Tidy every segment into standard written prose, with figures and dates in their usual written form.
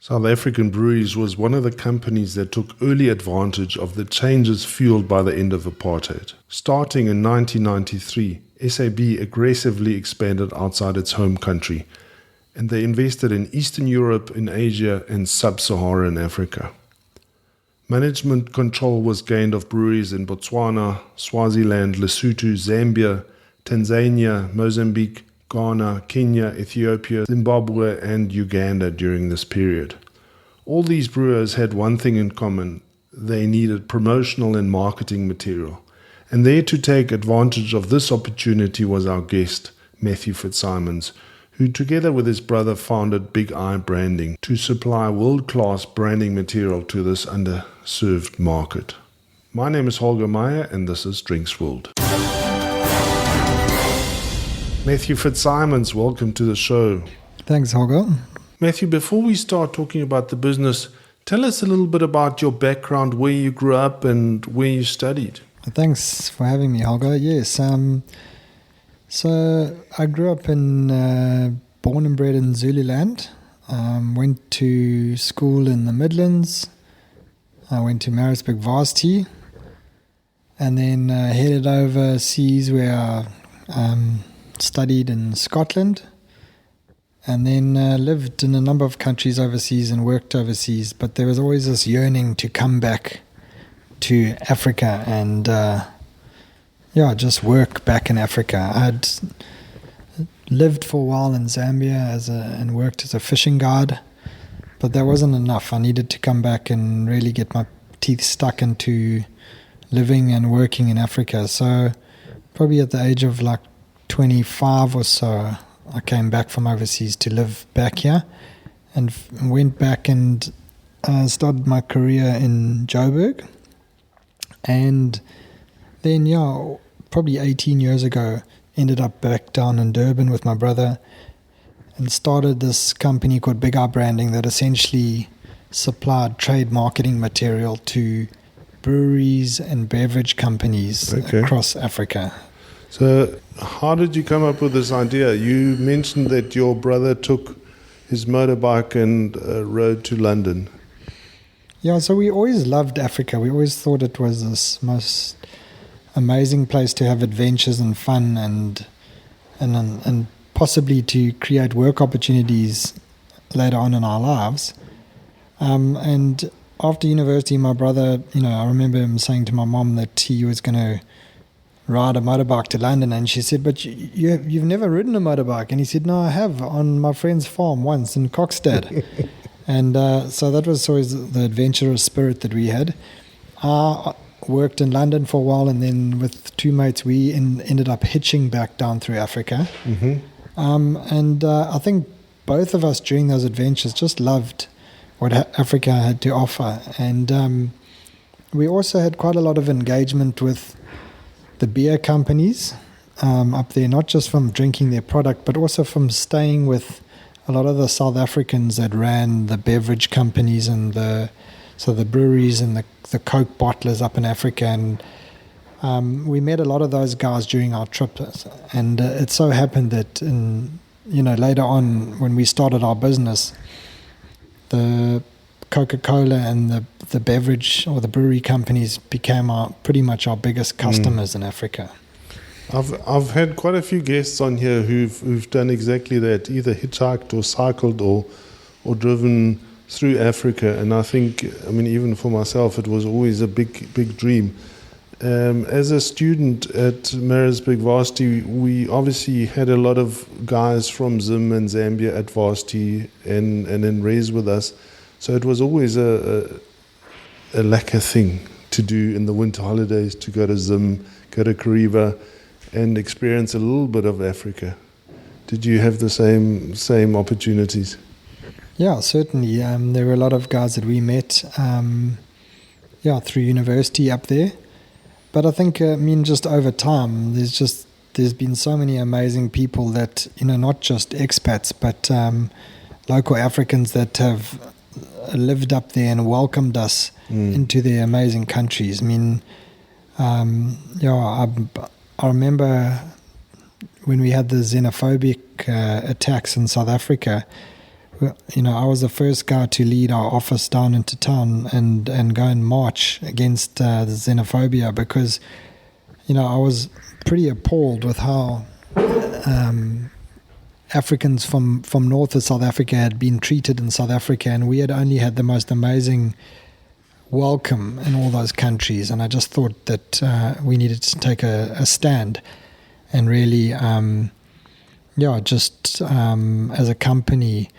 South African Breweries was one of the companies that took early advantage of the changes fueled by the end of apartheid. Starting in 1993, SAB aggressively expanded outside its home country, and they invested in Eastern Europe, in Asia, and sub-Saharan Africa. Management control was gained of breweries in Botswana, Swaziland, Lesotho, Zambia, Tanzania, Mozambique, Ghana, Kenya, Ethiopia, Zimbabwe, and Uganda during this period. All these brewers had one thing in common: they needed promotional and marketing material. And there to take advantage of this opportunity was our guest, Matthew Fitzsimons, who together with his brother founded Big Eye Branding to supply world-class branding material to this underserved market. My name is Holger Meyer, and this is Drinks World. Matthew Fitzsimons, welcome to the show. Thanks, Holger. Matthew, before we start talking about the business, tell us a little bit about your background, where you grew up and where you studied. Thanks for having me, Holger. Yes, so I grew up born and bred in Zululand. Went to school in the Midlands. I went to Maritzburg Varsity, and then headed overseas where I studied in Scotland, and then lived in a number of countries overseas and worked overseas. But there was always this yearning to come back to Africa and just work back in Africa. I'd lived for a while in Zambia and worked as a fishing guide, but that wasn't enough. I needed to come back and really get my teeth stuck into living and working in Africa. So probably at the age of 25 or so, I came back from overseas to live back here, and went back and started my career in Joburg. And then, probably 18 years ago, ended up back down in Durban with my brother and started this company called Big Eye Branding that essentially supplied trade marketing material to breweries and beverage companies across Africa. So how did you come up with this idea? You mentioned that your brother took his motorbike and rode to London. Yeah, so we always loved Africa. We always thought it was this most amazing place to have adventures and fun and possibly to create work opportunities later on in our lives. And after university, my brother, I remember him saying to my mom that he was going to ride a motorbike to London, and she said, "But you've never ridden a motorbike?" And he said, "No, I have, on my friend's farm once in Cockstad." And so that was always the adventurous spirit that we had. I worked in London for a while, and then with two mates, we ended up hitching back down through Africa. Mm-hmm. I think both of us during those adventures just loved what Africa had to offer. And we also had quite a lot of engagement with the beer companies up there, not just from drinking their product, but also from staying with a lot of the South Africans that ran the beverage companies and the breweries and the Coke bottlers up in Africa. And we met a lot of those guys during our trip. And it so happened that later on when we started our business, the Coca-Cola and the beverage or the brewery companies became pretty much our biggest customers in Africa. I've had quite a few guests on here who've done exactly that, either hitchhiked or cycled or driven through Africa. And I think, even for myself, it was always a big dream. As a student at Maritzburg Varsity, we obviously had a lot of guys from Zim and Zambia at Varsity and then Res with us. So it was always a lekker thing to do in the winter holidays, to go to Zim, go to Kariba, and experience a little bit of Africa. Did you have the same opportunities? Yeah, certainly. There were a lot of guys that we met through university up there. But I think, just over time, there's been so many amazing people that, not just expats, but local Africans that have lived up there and welcomed us into their amazing countries. I remember when we had the xenophobic attacks in South Africa, I was the first guy to lead our office down into town and go and march against the xenophobia, because, I was pretty appalled with how Africans from north of South Africa had been treated in South Africa, and we had only had the most amazing welcome in all those countries. And I just thought that we needed to take a stand and really, as a company,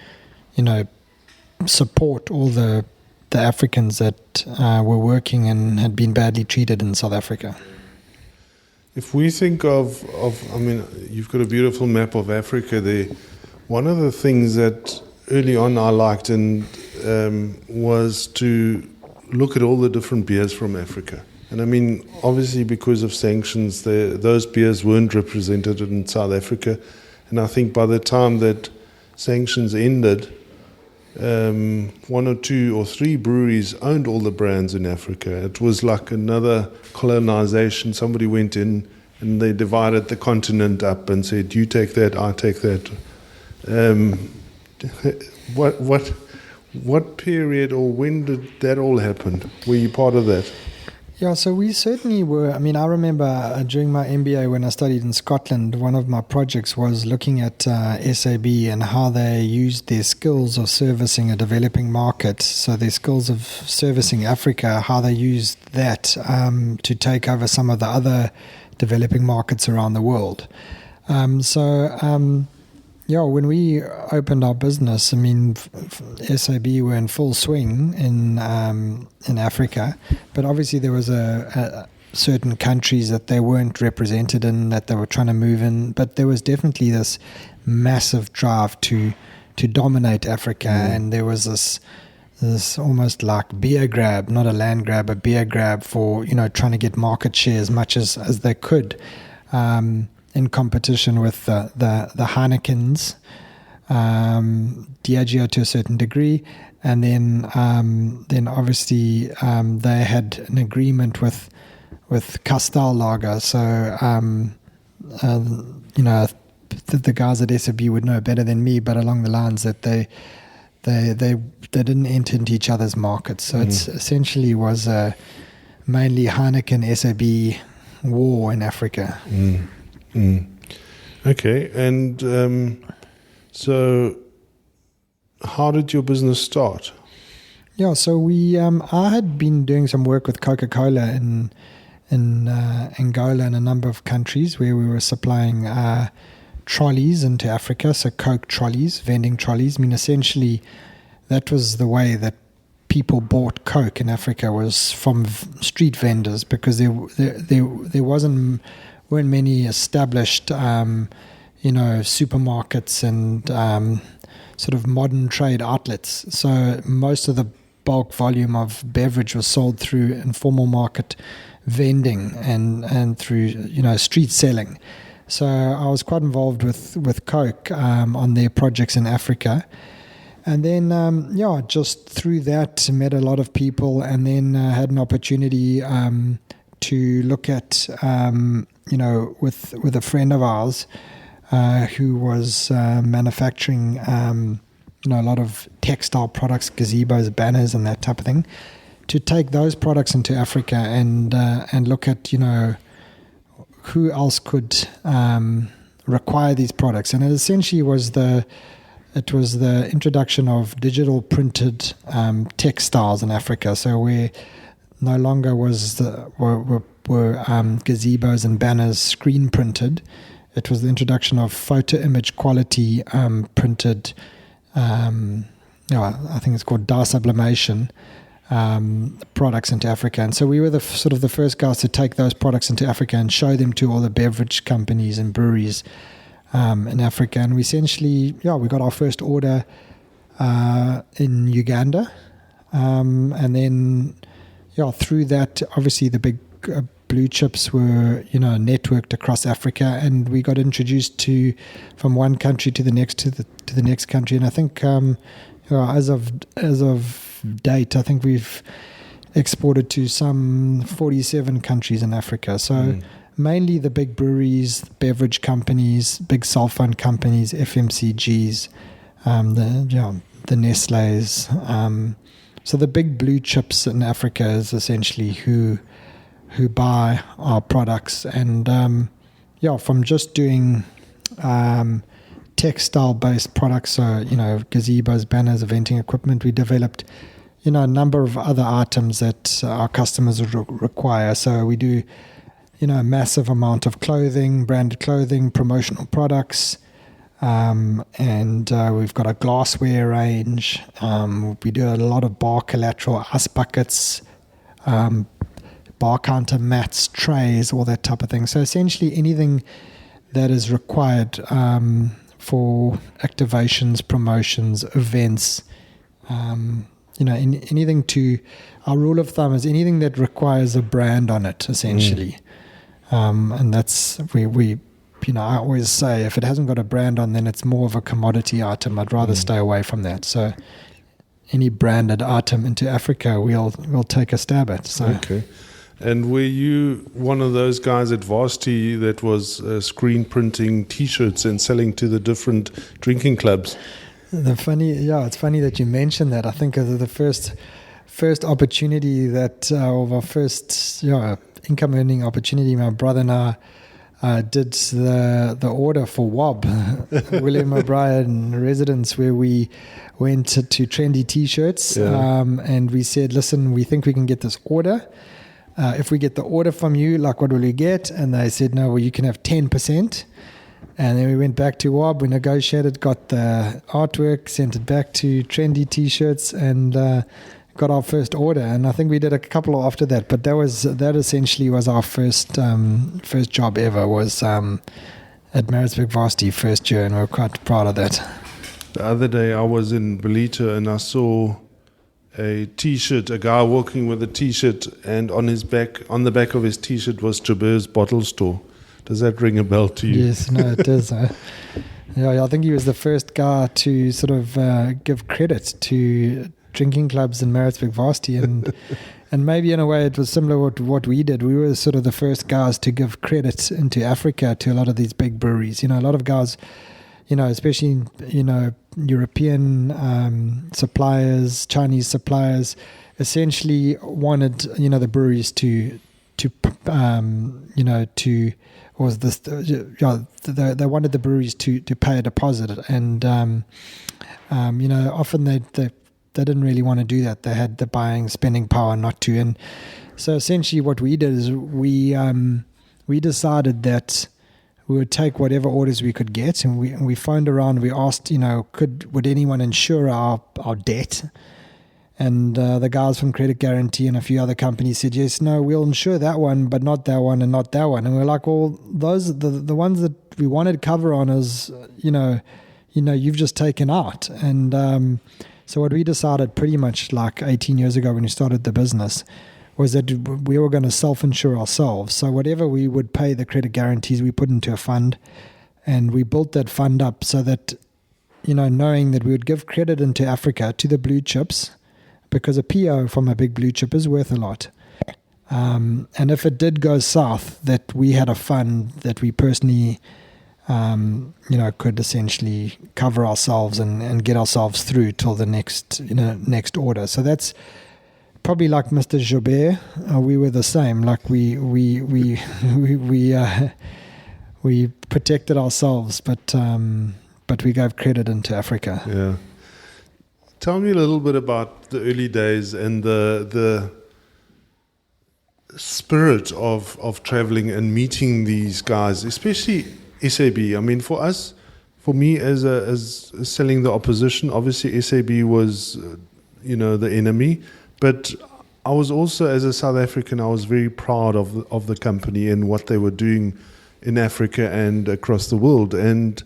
support all the Africans that were working and had been badly treated in South Africa. If we think of you've got a beautiful map of Africa there. One of the things that early on I liked was to look at all the different beers from Africa. And obviously because of sanctions, those beers weren't represented in South Africa. And I think by the time that sanctions ended, one or two or three breweries owned all the brands in Africa. It was like another colonization. Somebody went in and they divided the continent up and said, you take that, I take that. What period or when did that all happen? Were you part of that? Yeah, so we certainly were. I remember during my MBA when I studied in Scotland, one of my projects was looking at SAB and how they used their skills of servicing a developing market, so their skills of servicing Africa, how they used that to take over some of the other developing markets around the world. When we opened our business, SAB were in full swing in Africa, but obviously there was a certain countries that they weren't represented in, that they were trying to move in, but there was definitely this massive drive to dominate Africa, and there was this almost like beer grab, not a land grab, a beer grab for trying to get market share as much as they could. In competition with the Heinekens, Diageo to a certain degree, and then obviously they had an agreement with Castel Lager. So the guys at SAB would know better than me, but along the lines that they didn't enter into each other's markets. So it's essentially was a mainly Heineken SAB war in Africa. Okay, and so how did your business start? Yeah, so I had been doing some work with Coca-Cola in Angola and a number of countries where we were supplying trolleys into Africa, so Coke trolleys, vending trolleys. Essentially, that was the way that people bought Coke in Africa, was from street vendors, because there weren't many established, supermarkets and sort of modern trade outlets. So most of the bulk volume of beverage was sold through informal market vending and through street selling. So I was quite involved with Coke on their projects in Africa. And then, just through that, met a lot of people, and then had an opportunity to look at, with a friend of ours who was manufacturing, a lot of textile products, gazebos, banners, and that type of thing, to take those products into Africa and look at, who else could require these products. And it essentially was the introduction of digital printed textiles in Africa. So where no longer were gazebos and banners screen printed, it was the introduction of photo image quality printed. I think it's called dye sublimation products into Africa. And so we were the first guys to take those products into Africa and show them to all the beverage companies and breweries in Africa. And we essentially, we got our first order in Uganda. And then, through that, obviously the big blue chips were, networked across Africa, and we got introduced from one country to the next, to the next country. And I think, as of date, I think we've exported to some 47 countries in Africa. So mainly the big breweries, beverage companies, big cell phone companies, FMCGs, the Nestle's. So the big blue chips in Africa is essentially who buy our products. And from just doing textile-based products, so gazebos, banners, eventing equipment, we developed a number of other items that our customers would require. So we do a massive amount of clothing, branded clothing, promotional products. And we've got a glassware range. We do a lot of bar collateral, ice buckets, bar counter mats, trays, all that type of thing. So essentially anything that is required for activations, promotions, events, anything our rule of thumb is anything that requires a brand on it, essentially. And that's, I always say if it hasn't got a brand on, then it's more of a commodity item. I'd rather stay away from that. So any branded item into Africa, we'll take a stab at. So. Okay. And were you one of those guys at Varsity that was screen printing T-shirts and selling to the different drinking clubs? It's funny that you mentioned that. I think the first opportunity or our first income earning opportunity, my brother and I did the order for WOB, William O'Brien Residence, where we went to trendy T-shirts, and we said, listen, we think we can get this order. If we get the order from you, what will we get? And they said, no, well, you can have 10%. And then we went back to WOB, we negotiated, got the artwork, sent it back to trendy T-shirts, and got our first order. And I think we did a couple after that. But that essentially was our first job ever, was at Maritzburg Varsity first year, and we were quite proud of that. The other day I was in Belita and I saw a T-shirt, a guy walking with a T-shirt, and on the back of his T-shirt was Jaber's Bottle Store. Does that ring a bell to you? Yes, no, it does. I think he was the first guy to sort of give credit to drinking clubs in Maritzburg Varsity, and maybe in a way it was similar to what we did. We were sort of the first guys to give credit into Africa to a lot of these big breweries. A lot of guys, especially European suppliers, Chinese suppliers, essentially wanted the breweries they wanted the breweries to pay a deposit, and often they didn't really want to do that. They had the buying spending power not to. And so essentially what we did is we decided that we would take whatever orders we could get, and we phoned around. We asked, would anyone insure our debt? And the guys from Credit Guarantee and a few other companies said, yes, no, we'll insure that one, but not that one and not that one. And we're like, well, those the ones that we wanted cover on is, you've just taken out. And so what we decided pretty much like 18 years ago when we started the business was that we were going to self-insure ourselves. So whatever we would pay the credit guarantees, we put into a fund, and we built that fund up so that, knowing that we would give credit into Africa to the blue chips, because a PO from a big blue chip is worth a lot. And if it did go south, that we had a fund that we personally, could essentially cover ourselves and get ourselves through till the next order. So that's probably like Mr. Joubert. We were the same. Like we protected ourselves, but we gave credit into Africa. Yeah. Tell me a little bit about the early days and the spirit of traveling and meeting these guys, especially SAB. I mean, for me as selling the opposition, obviously SAB was, the enemy. But I was also, as a South African, I was very proud of the company and what they were doing in Africa and across the world. And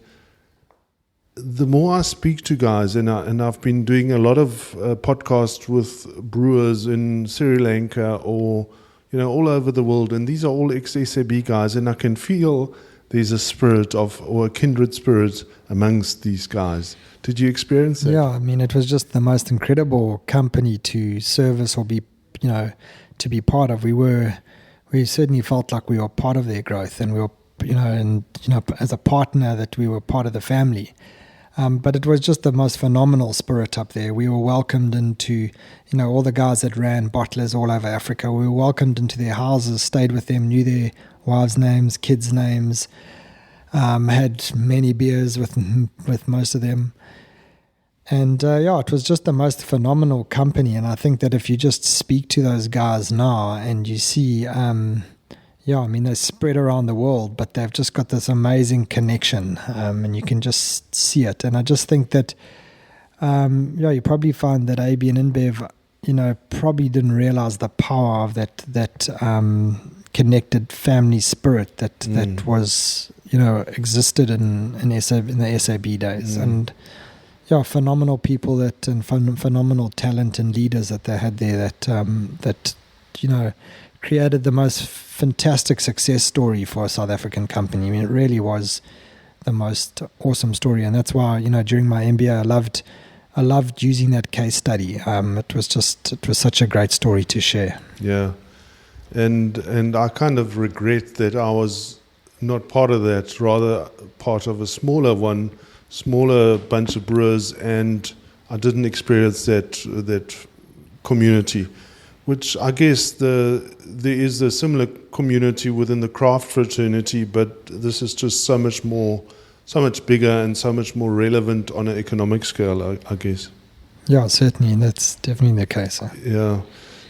the more I speak to guys, and I've been doing a lot of podcasts with brewers in Sri Lanka or all over the world, and these are all ex-SAB guys, and I can feel there's a spirit or a kindred spirit amongst these guys. Did you experience that? Yeah, I mean, it was just the most incredible company to service or be, to be part of. We certainly felt like we were part of their growth, and we were, as a partner, that we were part of the family. But it was just the most phenomenal spirit up there. We were welcomed into, all the guys that ran bottlers all over Africa. We were welcomed into their houses, stayed with them, knew their wives' names, kids' names, had many beers with most of them. And it was just the most phenomenal company. And I think that if you just speak to those guys now and you see, they're spread around the world, but they've just got this amazing connection, and you can just see it. And I just think that, you probably find that AB and InBev, probably didn't realize the power of that connected family spirit that was, existed in the SAB days. And phenomenal people and phenomenal talent and leaders that they had there that created the most fantastic success story for a South African company. I mean, it really was the most awesome story, and that's why during my MBA I loved using that case study. It was such a great story to share. Yeah, and I kind of regret that I was not part of that, rather part of a smaller bunch of brewers, and I didn't experience that community, which I guess there is a similar community within the craft fraternity, but this is just so much bigger and so much more relevant on an economic scale, I guess. Yeah, certainly, and that's definitely the case. Yeah.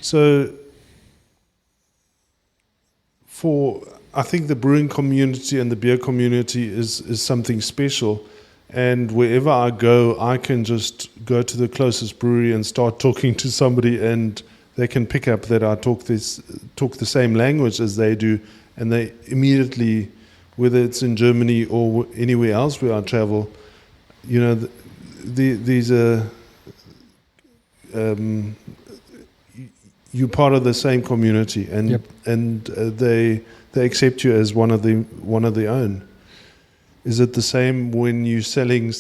So I think the brewing community and the beer community is something special. And wherever I go, I can just go to the closest brewery and start talking to somebody, and they can pick up that I talk the same language as they do, and they immediately, whether it's in Germany or anywhere else where I travel, these are you're part of the same community, and yep. and they accept you as one of their own. Is it the same when you're selling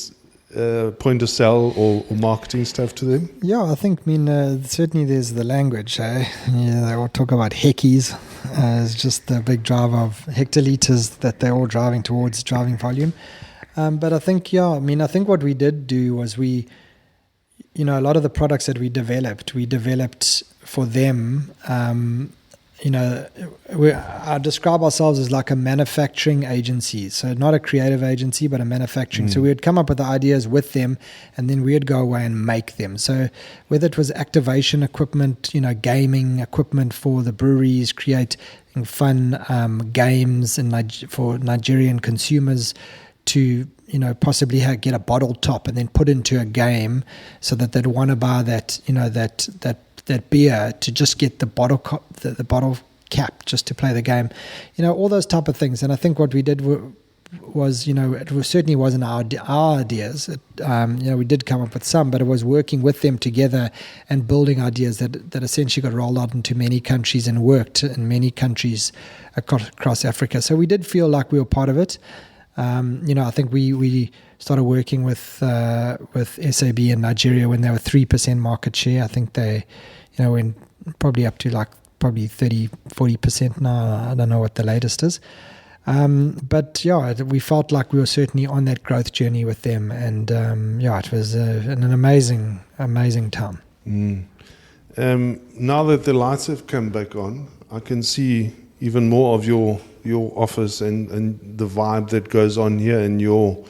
point of sale or marketing stuff to them? Yeah, I think, certainly there's the language. They all talk about heckies as just the big drive of hectoliters that they're all driving towards, driving volume. But I think, I think what we did do was a lot of the products that we developed for them. I describe ourselves as like a manufacturing agency, so not a creative agency, but a manufacturing. So we would come up with the ideas with them, and then we'd go away and make them. So whether it was activation equipment, gaming equipment for the breweries, creating fun games for Nigerian consumers to possibly get a bottle top and then put into a game, so that they'd want to buy that beer to just get the bottle the bottle cap just to play the game, all those type of things. And I think what we did was it certainly wasn't our ideas. We did come up with some, but it was working with them together and building ideas that essentially got rolled out into many countries and worked in many countries across Africa. So we did feel like we were part of it. I think we started working with SAB in Nigeria when they were 3% market share. I think they, went probably up to probably 30-40% now. I don't know what the latest is. But we felt like we were certainly on that growth journey with them, and it was an amazing time. Now that the lights have come back on, I can see even more of your office and the vibe that goes on here in your,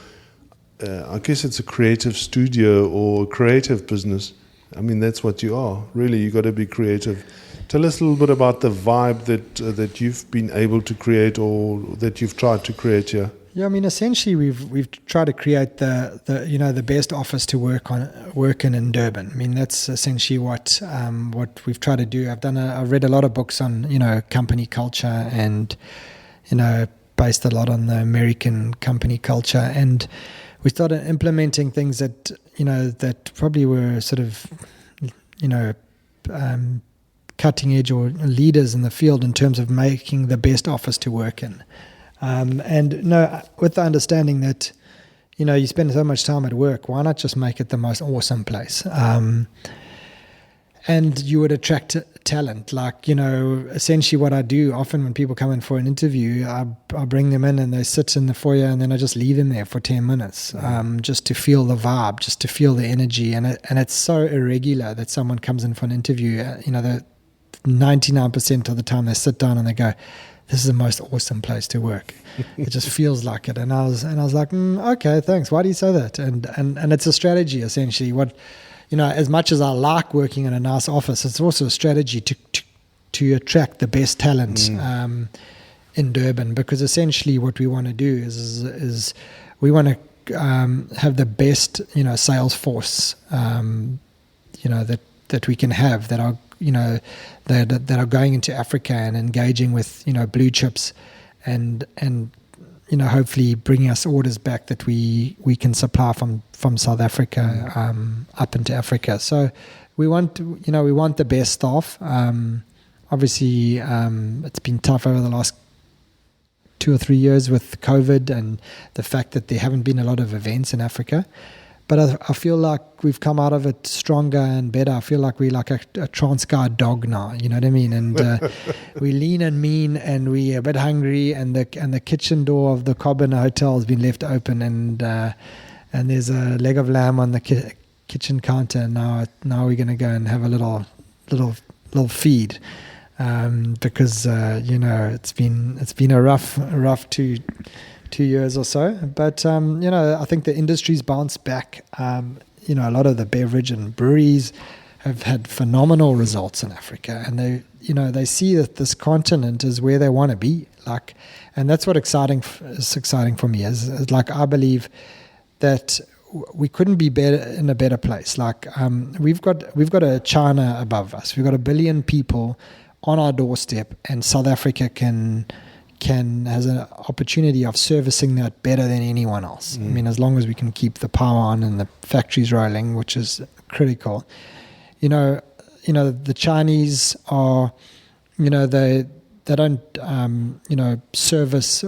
I guess it's a creative studio or a creative business. I mean, that's what you are. Really, you got to be creative. Tell us a little bit about the vibe that you've been able to create, or that you've tried to create here. Yeah, essentially we've tried to create the best office to work in Durban. That's essentially what we've tried to do. I've read a lot of books on company culture, and based a lot on the American company culture, and we started implementing things that that probably were sort of cutting edge or leaders in the field in terms of making the best office to work in. With the understanding that, you spend so much time at work, why not just make it the most awesome place? and you would attract talent. Like, essentially what I do often when people come in for an interview, I bring them in and they sit in the foyer, and then I just leave them there for 10 minutes, just to feel the vibe, just to feel the energy. And it's so irregular that someone comes in for an interview, the 99% of the time they sit down and they go, this is the most awesome place to work. It just feels like it. And I was like, okay, thanks. Why do you say that? And it's a strategy, essentially. What, as much as I like working in a nice office, it's also a strategy to attract the best talent in Durban, because essentially what we want to do is we want to have the best, sales force, that we can have, that are, that are going into Africa and engaging with, blue chips and hopefully bringing us orders back that we can supply from South Africa up into Africa. So we want the best staff. Obviously, it's been tough over the last 2 or 3 years with COVID and the fact that there haven't been a lot of events in Africa. But I feel like we've come out of it stronger and better. I feel like we're like a Transkei dog now, you know what I mean? And we're lean and mean, and we're a bit hungry, and the kitchen door of the Cobb Hotel has been left open, and there's a leg of lamb on the kitchen counter. And now we're going to go and have a little feed, because it's been a rough 2 years or so, but I think the industry's bounced back. A lot of the beverage and breweries have had phenomenal results in Africa, and they see that this continent is where they want to be. And that's what is exciting for me. Is like, I believe that we couldn't be better in a better place. We've got a China above us. We've got 1 billion people on our doorstep, and South Africa has an opportunity of servicing that better than anyone else. I mean, as long as we can keep the power on and the factories rolling, which is critical. The Chinese are, they don't, service,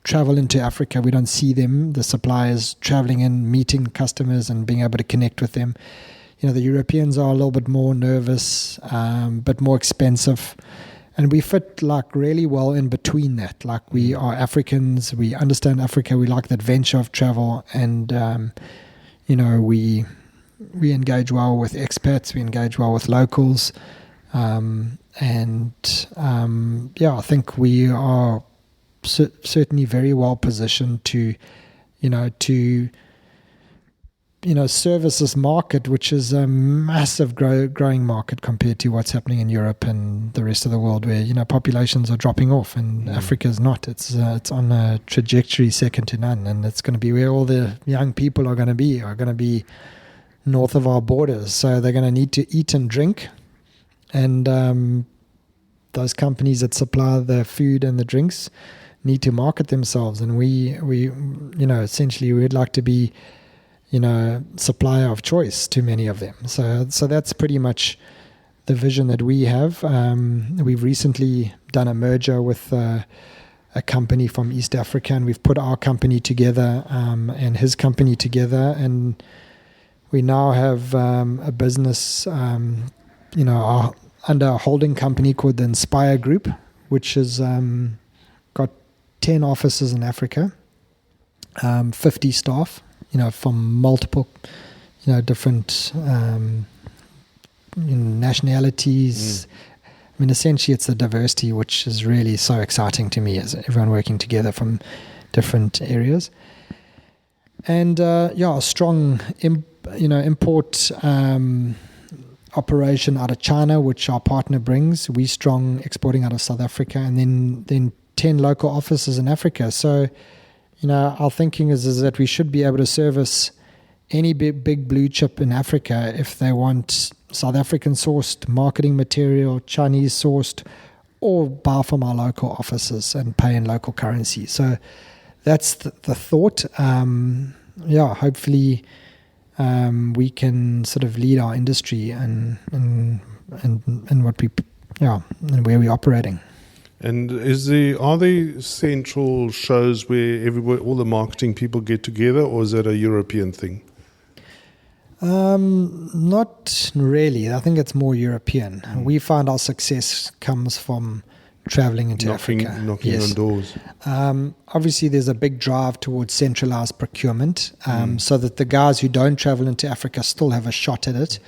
travel into Africa. We don't see them, the suppliers traveling in, meeting customers and being able to connect with them. The Europeans are a little bit more nervous, but more expensive. And we fit really well in between that. We are Africans, we understand Africa, we like the adventure of travel, and we engage well with expats, we engage well with locals, I think we are certainly very well positioned to service this market, which is a massive growing market compared to what's happening in Europe and the rest of the world, where populations are dropping off, and Africa's not. It's on a trajectory second to none, and it's going to be where all the young people are going to be north of our borders. So they're going to need to eat and drink, and those companies that supply the food and the drinks need to market themselves, and we essentially we'd like to be supplier of choice to many of them. So that's pretty much the vision that we have. We've recently done a merger with a company from East Africa, and we've put our company together and his company together, and we now have a business under a holding company called the Inspire Group, which has got 10 offices in Africa, 50 staff, from multiple, different nationalities. I mean, essentially, it's the diversity which is really so exciting to me, as everyone working together from different areas. And a strong, import operation out of China, which our partner brings. We strong exporting out of South Africa, and then 10 local offices in Africa. So, our thinking is that we should be able to service any big blue chip in Africa if they want South African sourced marketing material, Chinese sourced, or buy from our local offices and pay in local currency. So that's the thought. Hopefully we can sort of lead our industry and what we and where we're operating. And are there central shows where all the marketing people get together, or is that a European thing? Not really. I think it's more European. We find our success comes from traveling into Africa. Knocking on doors. Obviously, there's a big drive towards centralized procurement, so that the guys who don't travel into Africa still have a shot at it.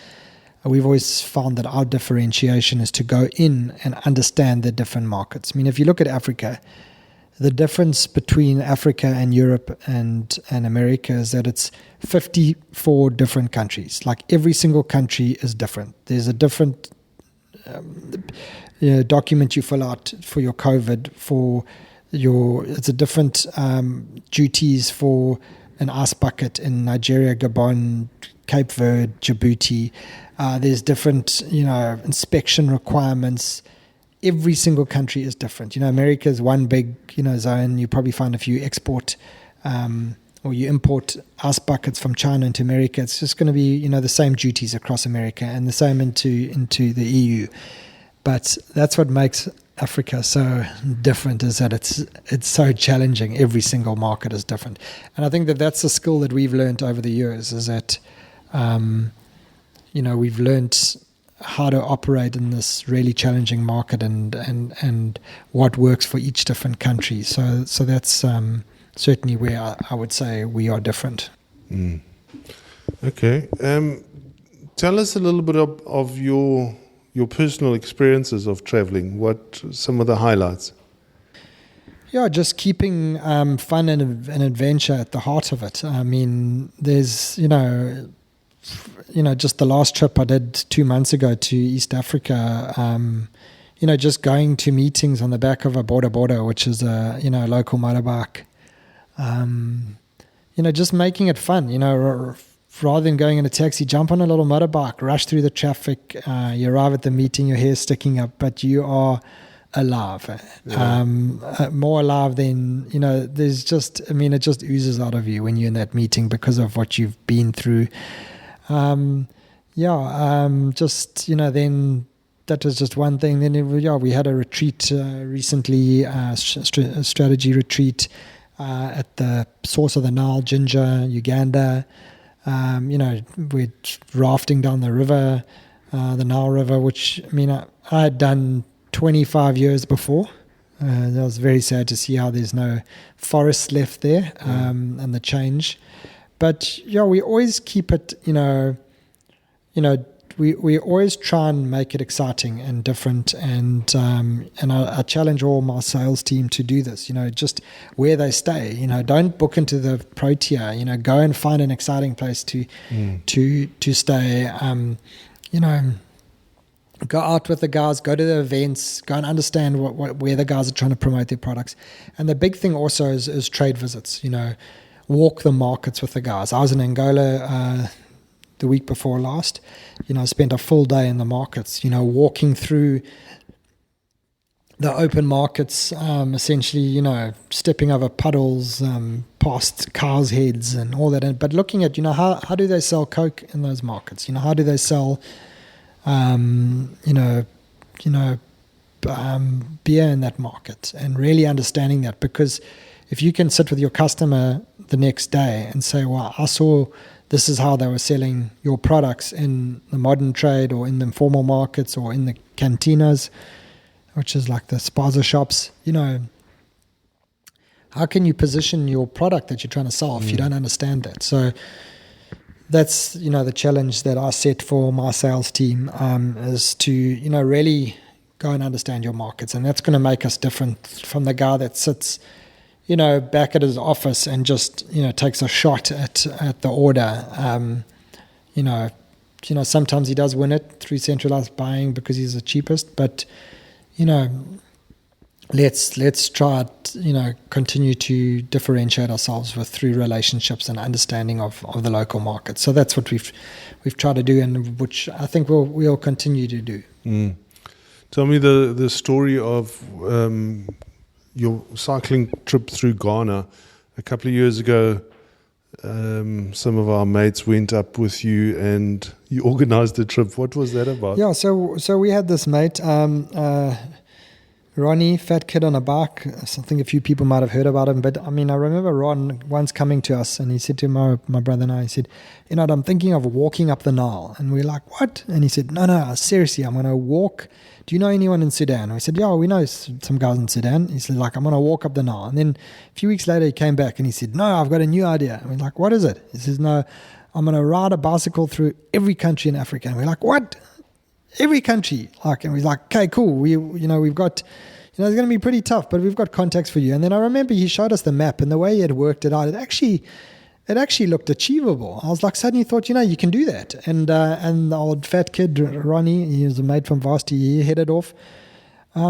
We've always found that our differentiation is to go in and understand the different markets. I mean, if you look at Africa, the difference between Africa and Europe and America is that it's 54 different countries. Like every single country is different. There's a different document you fill out for your COVID, it's a different duties for an ice bucket in Nigeria, Gabon, Cape Verde, Djibouti. There's different, inspection requirements. Every single country is different. America is one big, zone. You probably find if you export or you import ice buckets from China into America, it's just going to be, the same duties across America and the same into the EU. But that's what makes Africa so different, is that it's so challenging. Every single market is different. And I think that that's a skill that we've learned over the years, is that, we've learned how to operate in this really challenging market and what works for each different country. So that's certainly where I would say we are different. Okay. Tell us a little bit of your personal experiences of traveling. What some of the highlights? Yeah, just keeping fun and adventure at the heart of it. I mean, there's, just the last trip I did 2 months ago to East Africa, just going to meetings on the back of a border, which is a, local motorbike. Just making it fun, rather than going in a taxi, jump on a little motorbike, rush through the traffic, you arrive at the meeting, your hair's sticking up, but you are alive. Yeah. More alive than, there's just, it just oozes out of you when you're in that meeting because of what you've been through. Then that was just one thing. Then we had a retreat recently, a strategy retreat at the source of the Nile, Ginger, Uganda. We're rafting down the river, the Nile River, which I had done 25 years before. I was very sad to see how there's no forests left there, and the change. But we always keep it, we always try and make it exciting and different. And I challenge all my sales team to do this. Just where they stay. Don't book into the pro tier. Go and find an exciting place to stay. Go out with the guys. Go to the events. Go and understand where the guys are trying to promote their products. And the big thing also is trade visits. Walk the markets with the guys. I was in Angola the week before last. I spent a full day in the markets, walking through the open markets, essentially, stepping over puddles, past cows' heads and all that. But looking at, how do they sell Coke in those markets? How do they sell, beer in that market, and really understanding that. Because if you can sit with your customer the next day and say, well, I saw this is how they were selling your products in the modern trade or in the informal markets or in the cantinas, which is like the spaza shops, how can you position your product that you're trying to sell if you don't understand that? So that's, the challenge that I set for my sales team, is to, really go and understand your markets. And that's going to make us different from the guy that sits back at his office and just, takes a shot at the order. Sometimes he does win it through centralized buying because he's the cheapest, but, let's try to, continue to differentiate ourselves through relationships and understanding of the local market. So that's what we've tried to do, and which I think we'll continue to do. Tell me the story of your cycling trip through Ghana. A couple of years ago, some of our mates went up with you and you organized the trip. What was that about? Yeah, so we had this mate, Ronnie, fat kid on a bike. I think a few people might have heard about him. But I mean, I remember Ron once coming to us and he said to my brother and I, he said, I'm thinking of walking up the Nile. And we're like, what? And he said, no, seriously, I'm going to walk. Do you know anyone in Sudan? And we said, yeah, we know some guys in Sudan. He said, I'm going to walk up the Nile. And then a few weeks later, he came back and he said, no, I've got a new idea. And we're like, what is it? He says, no, I'm going to ride a bicycle through every country in Africa. And we're like, what? Every country. And we're like, okay, cool. We've got, it's going to be pretty tough, but we've got contacts for you. And then I remember he showed us the map and the way he had worked it out, it actually looked achievable. I was like, suddenly thought, you can do that. And the old fat kid, Ronnie, he was a mate from Varsity, he headed off. He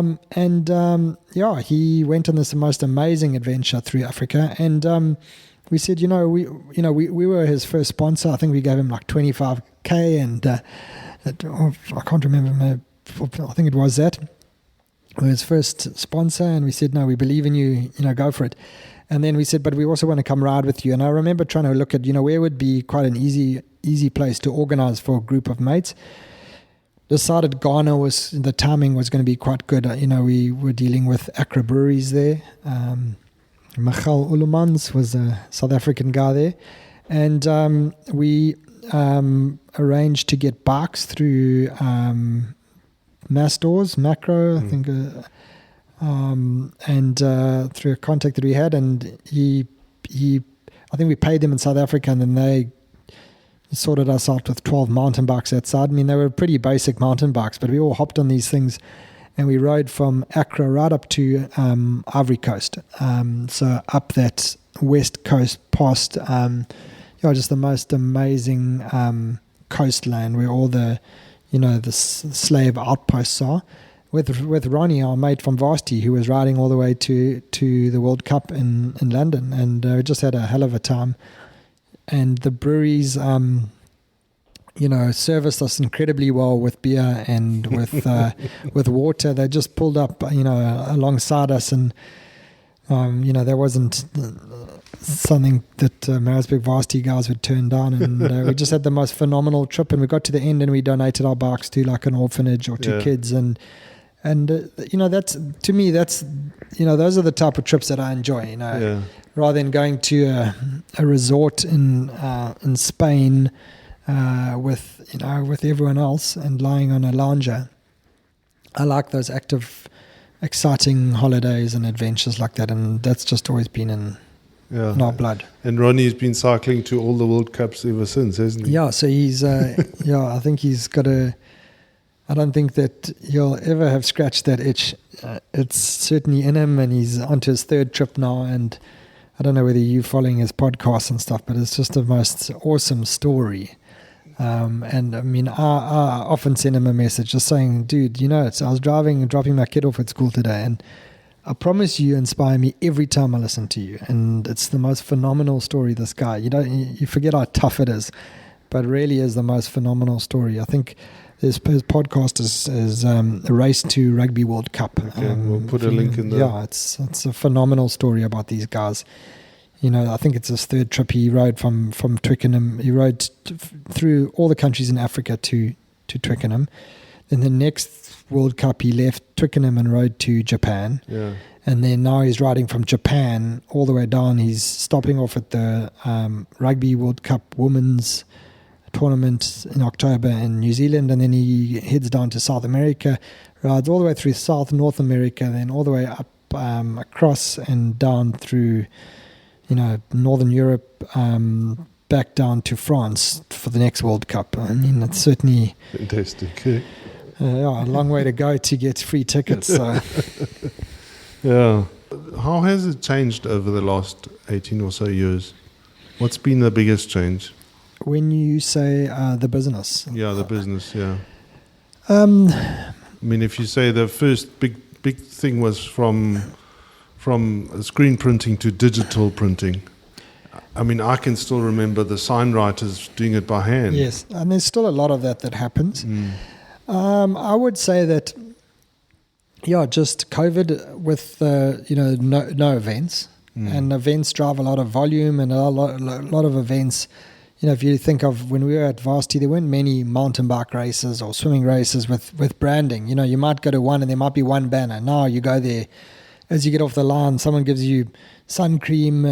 went on this most amazing adventure through Africa. And we said, we were his first sponsor. I think we gave him like 25K and I can't remember, I think it was that. We were his first sponsor, and we said, no, we believe in you, go for it. And then we said, but we also want to come ride with you. And I remember trying to look at, where would be quite an easy place to organize for a group of mates. Decided Ghana the timing was going to be quite good. We were dealing with Accra breweries there. Michal Ulumans was a South African guy there. And we arranged to get bikes through Macro, I think, and through a contact that we had, and I think we paid them in South Africa, and then they sorted us out with 12 mountain bikes outside. I mean, they were pretty basic mountain bikes, but we all hopped on these things, and we rode from Accra right up to Ivory Coast, so up that west coast past, just the most amazing coastline where all the the slave outposts are, with Ronnie, our mate from Varsity, who was riding all the way to the World Cup in London, and we just had a hell of a time. And the breweries, serviced us incredibly well with beer and with water. They just pulled up, alongside us, and there wasn't something that Maritzburg Varsity guys would turn down, and we just had the most phenomenal trip. And we got to the end and we donated our bikes to like an orphanage or to kids, and that's, to me, that's those are the type of trips that I enjoy, rather than going to a resort in Spain with everyone else and lying on a lounger. I like those active, exciting holidays and adventures like that, and that's just always been in our blood. And Ronnie's been cycling to all the World Cups ever since, hasn't he? Yeah, so he's I think he's got I don't think that he'll ever have scratched that itch. It's certainly in him, and he's onto his third trip now, and I don't know whether you're following his podcasts and stuff, but it's just the most awesome story. And I mean, I often send him a message just saying, dude, I was dropping my kid off at school today, and I promise you inspire me every time I listen to you. And it's the most phenomenal story, this guy. You forget how tough it is, but it really is the most phenomenal story. I think his podcast is a Race to Rugby World Cup. Okay, we'll put a link in there. Yeah, it's a phenomenal story about these guys. I think it's his third trip. He rode from Twickenham. He rode through all the countries in Africa to Twickenham. Then the next World Cup, he left Twickenham and rode to Japan. Yeah. And then now he's riding from Japan all the way down. He's stopping off at the Rugby World Cup Women's tournament in October in New Zealand. And then he heads down to South America, rides all the way through North America, then all the way up across and down through Northern Europe, back down to France for the next World Cup. I mean, it's certainly fantastic. A long way to go to get free tickets. So. Yeah. How has it changed over the last 18 or so years? What's been the biggest change? When you say the business. Yeah, the business, yeah. I mean, if you say the first big thing was from screen printing to digital printing. I mean, I can still remember the sign writers doing it by hand. Yes, and there's still a lot of that happens. I would say that, just COVID with no events, and events drive a lot of volume, and a lot of events, if you think of when we were at Varsity, there weren't many mountain bike races or swimming races with branding. You might go to one and there might be one banner. Now you go there, as you get off the line, someone gives you sun cream,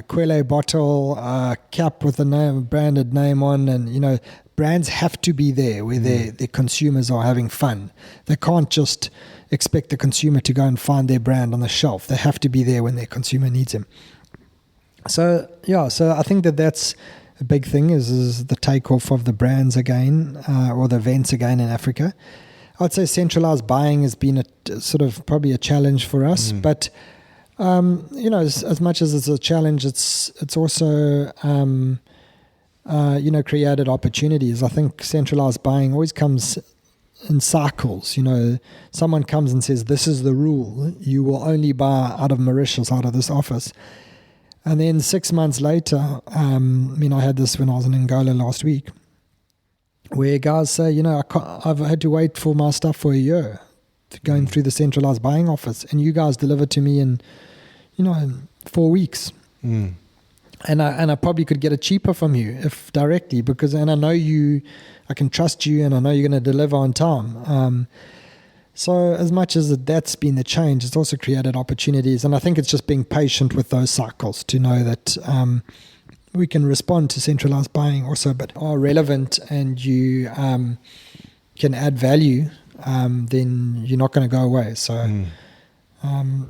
Quelle bottle, cap with a branded name on, and brands have to be there where their consumers are having fun. They can't just expect the consumer to go and find their brand on the shelf. They have to be there when their consumer needs them. So I think that's a big thing is the takeoff of the brands again, or the events again in Africa. I'd say centralized buying has been a sort of probably a challenge for us, but as much as it's a challenge, it's also created opportunities. I think centralized buying always comes in cycles. Someone comes and says, this is the rule. You will only buy out of Mauritius, out of this office. And then 6 months later, I had this when I was in Angola last week, where guys say, I've had to wait for my stuff for a year going through the centralized buying office, and you guys deliver to me in 4 weeks. And I probably could get it cheaper from you if directly, and I know I can trust you, and I know you're going to deliver on time. So as much as that's been the change, it's also created opportunities, and I think it's just being patient with those cycles to know that we can respond to centralized buying also, but are relevant and you can add value, then you're not going to go away. So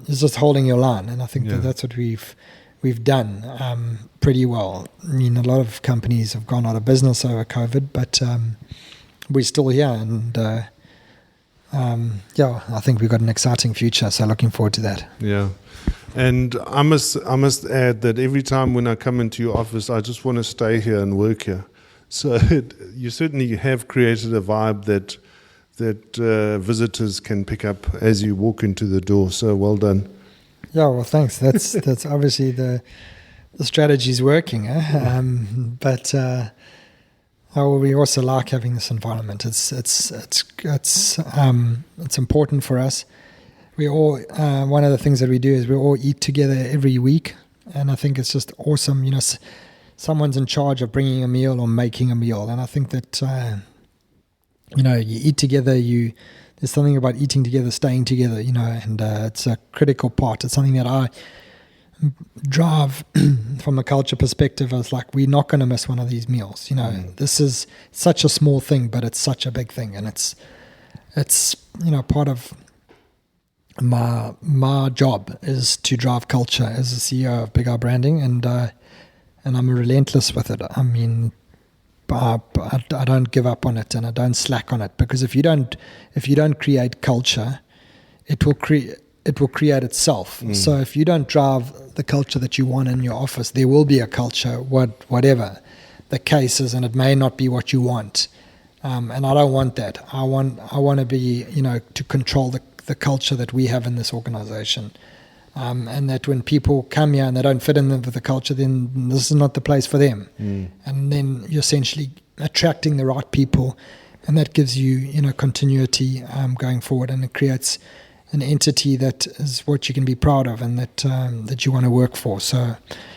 it's just holding your line, and I think that's what we've done pretty well. A lot of companies have gone out of business over COVID, but we're still here, and I think we've got an exciting future. So looking forward to that. Yeah, and I must add that every time when I come into your office, I just want to stay here and work here. So you certainly have created a vibe that visitors can pick up as you walk into the door. So well done. Yeah, well, thanks. That's obviously the strategy's working, but we also like having this environment. It's important for us. We all one of the things that we do is we all eat together every week, and I think it's just awesome. Someone's in charge of bringing a meal or making a meal, and I think that you eat together. There's something about eating together, staying together, and it's a critical part. It's something that I drive from a culture perspective. I was like, we're not going to miss one of these meals. This is such a small thing, but it's such a big thing, and it's part of my job is to drive culture as a CEO of Big R Branding, and I'm relentless with it. I don't give up on it, and I don't slack on it, because if you don't create culture, it will create itself. So if you don't drive the culture that you want in your office, there will be a culture, whatever the case is, and it may not be what you want. And I don't want that. I want to be, to control the culture that we have in this organization. And that when people come here and they don't fit in with the culture, then this is not the place for them. And then you're essentially attracting the right people, and that gives you, continuity going forward, and it creates an entity that is what you can be proud of, and that you want to work for. So,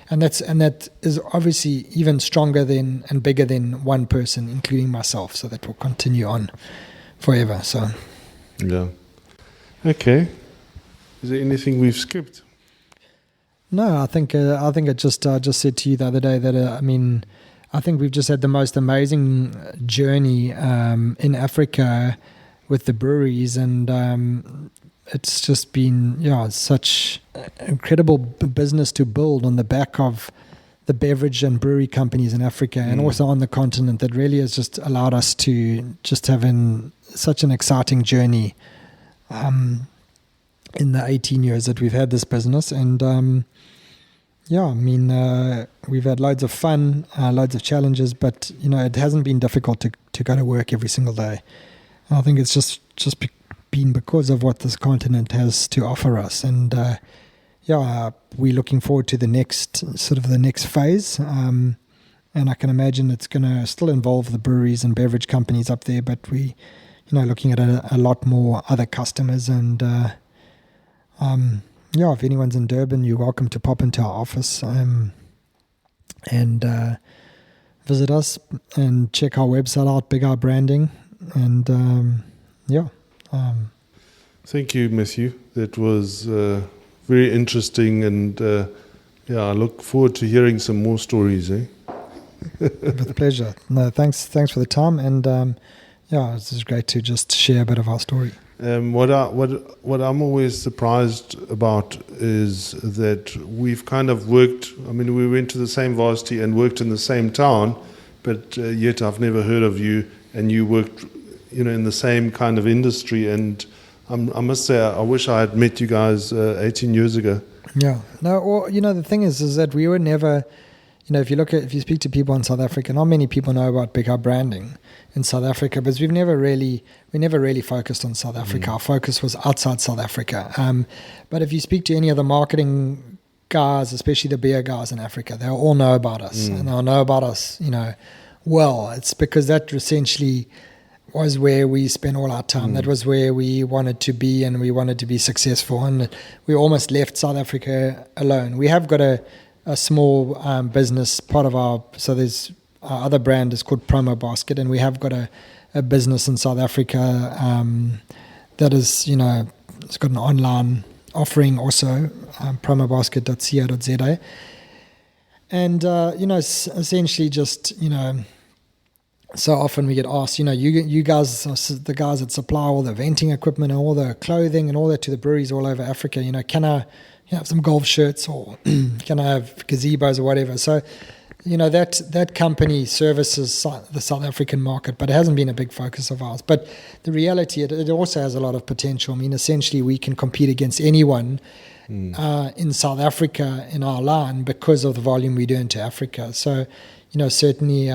and that is obviously even stronger and bigger than one person, including myself. So that will continue on forever. So, yeah, okay. Is there anything we've skipped? No, I think I just said to you the other day that I think we've just had the most amazing journey in Africa with the breweries, and it's just been such incredible business to build on the back of the beverage and brewery companies in Africa, and also on the continent, that really has just allowed us to just have such an exciting journey in the 18 years that we've had this business. And we've had loads of fun, loads of challenges, but it hasn't been difficult to go to work every single day. And I think it's just been because of what this continent has to offer us. And we're looking forward to the next phase. And I can imagine it's going to still involve the breweries and beverage companies up there, but we looking at a lot more other customers. And if anyone's in Durban, you're welcome to pop into our office. And visit us and check our website out, Big Eye Branding. And Thank you, Matthew. That was very interesting, and I look forward to hearing some more stories. With pleasure. No, thanks for the time, and this is great to just share a bit of our story. What I'm always surprised about is that we've kind of worked. I mean, we went to the same varsity and worked in the same town, but yet I've never heard of you, and you worked, in the same kind of industry. And I must say, I wish I had met you guys 18 years ago. Yeah. No. Or the thing is that we were never. If you speak to people in South Africa, not many people know about Big Eye Branding in South Africa, because we never really focused on South Africa. Our focus was outside South Africa. But if you speak to any of the marketing guys, especially the beer guys in Africa, they'll all know about us, and they'll know about us, well. It's because that essentially was where we spent all our time. That was where we wanted to be, and we wanted to be successful. And we almost left South Africa alone. We have got a small business part of there's our other brand is called Promo Basket, and we have got a business in South Africa that is, it's got an online offering also, promobasket.co.za. And, essentially just, so often we get asked, you guys are the guys that supply all the venting equipment and all the clothing and all that to the breweries all over Africa. Can I have some golf shirts, or can I have gazebos or whatever? So, that company services the South African market, but it hasn't been a big focus of ours. But the reality, it also has a lot of potential. I mean, essentially, we can compete against anyone in South Africa in our line because of the volume we do into Africa. So, certainly,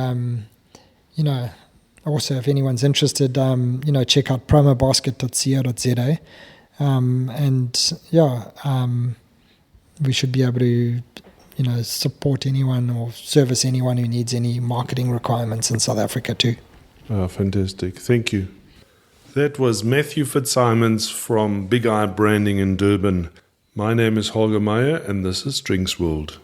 also if anyone's interested, check out promobasket.co.za. We should be able to, support anyone or service anyone who needs any marketing requirements in South Africa too. Oh, fantastic. Thank you. That was Matthew Fitzsimons from Big Eye Branding in Durban. My name is Holger Meyer, and this is Drinks World.